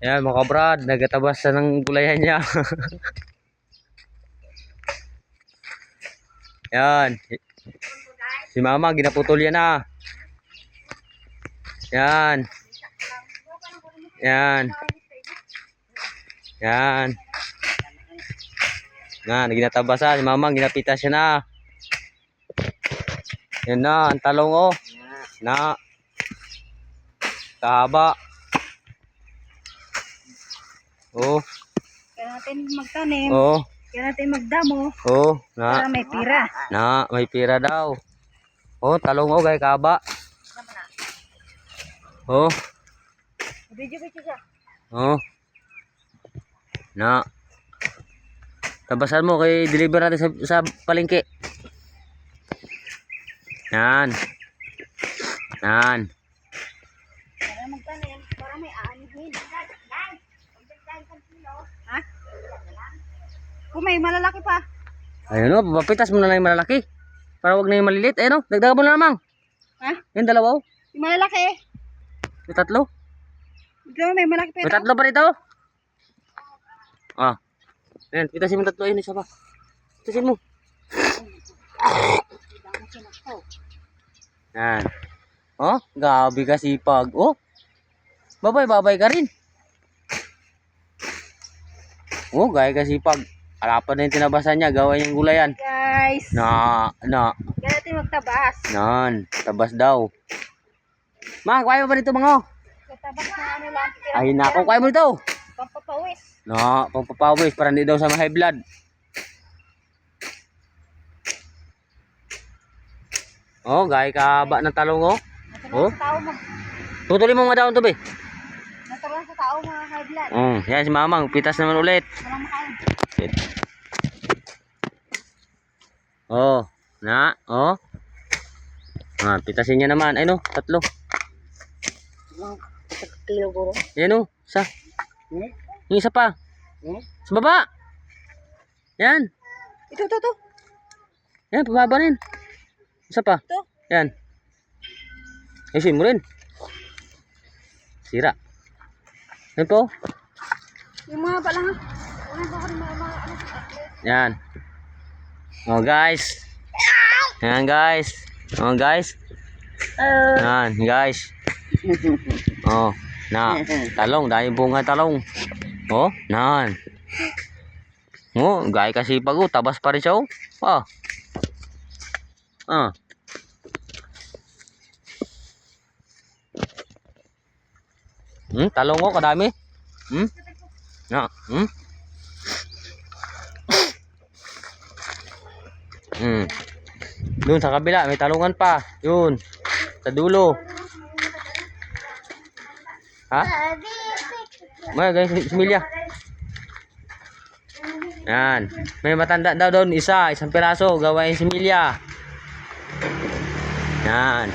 Yan mga kabrad, nagatabas na ng gulayan niya. Yan. Si mama, ginaputol yan na. Yan. Yan. Yan. Yan, ginatabasan. Si mama, ginapitas siya na. Yan na, ang talong oh. Na. Kahaba. Oh. Kaya natin magtanim. Oh. Kaya natin magdamo. Oh, na. Para may pira. Na, may pira daw. Oh, talong oh, gay kahaba. Oh. Video siya. Oh. Na. Tabasan mo kay deliver natin sa palengke. Yan. Yan. Para magtanim. Para may aanihin. Ha? Kung may malalaki pa. Ayun o, papitas mo na lang yung malalaki. Para wag na yung malilit. Ayun o, dagdagan mo na lamang. Ha? Yung dalawa o. Yung malalaki. Yung tatlo. Ito may malaki pa May ito. tatlo pa rito. Ah. Ayan, pitasin mo tatlo. Ayun, isa pa. Pitasin mo. Yan. Oh, gabi ka sipag. Oh. Babay ka rin. Oh, gaya ka sipag. Harapan na yung tinabasan niya. Gawa yung gulayan. Guys. Na. Kaya natin magtabas. Nan. Tabas daw. Ma, kaya mo ba dito mga? Magtabas na ano lang. Ay nako, kaya mo dito. Pampapawis. No, pagpapawis para hindi daw sa high blood. Oh, gaya ka ba ng talong oh? Oh? Naturuan sa tao mo. Tutuloy mo mga daon to be. Naturuan sa tao mga high blood. Yan si mamang, pitas naman ulit. Walang makain. Oh, na, oh. Ah, pitasin niya naman. Ay no, tatlo. Kilo guro. Yan oh, isa. Yung isa pa. Sa baba. Yan. Ito. Yan, pababa rin. Isa pa. Ito. Yan. Ayusin mo rin. Sira. Yan po. Yung mga pa lang ha. Wala ba ko rin mga ano sa tatlo. Yan. Oh guys. Yan guys. Oh guys. Yan guys. Oh, na talong, dahil bunga talong. Oh, nan. Oh, gaya kasi pag tabas pa rin siya oh. Ah. Ah. Talong oh, kadami. Na, Doon sa kabila may talungan pa. Yun. Sa dulo. Ha? May guys, similya. Yan. May matanda daw doon, isang piraso, gawain similya. Yan.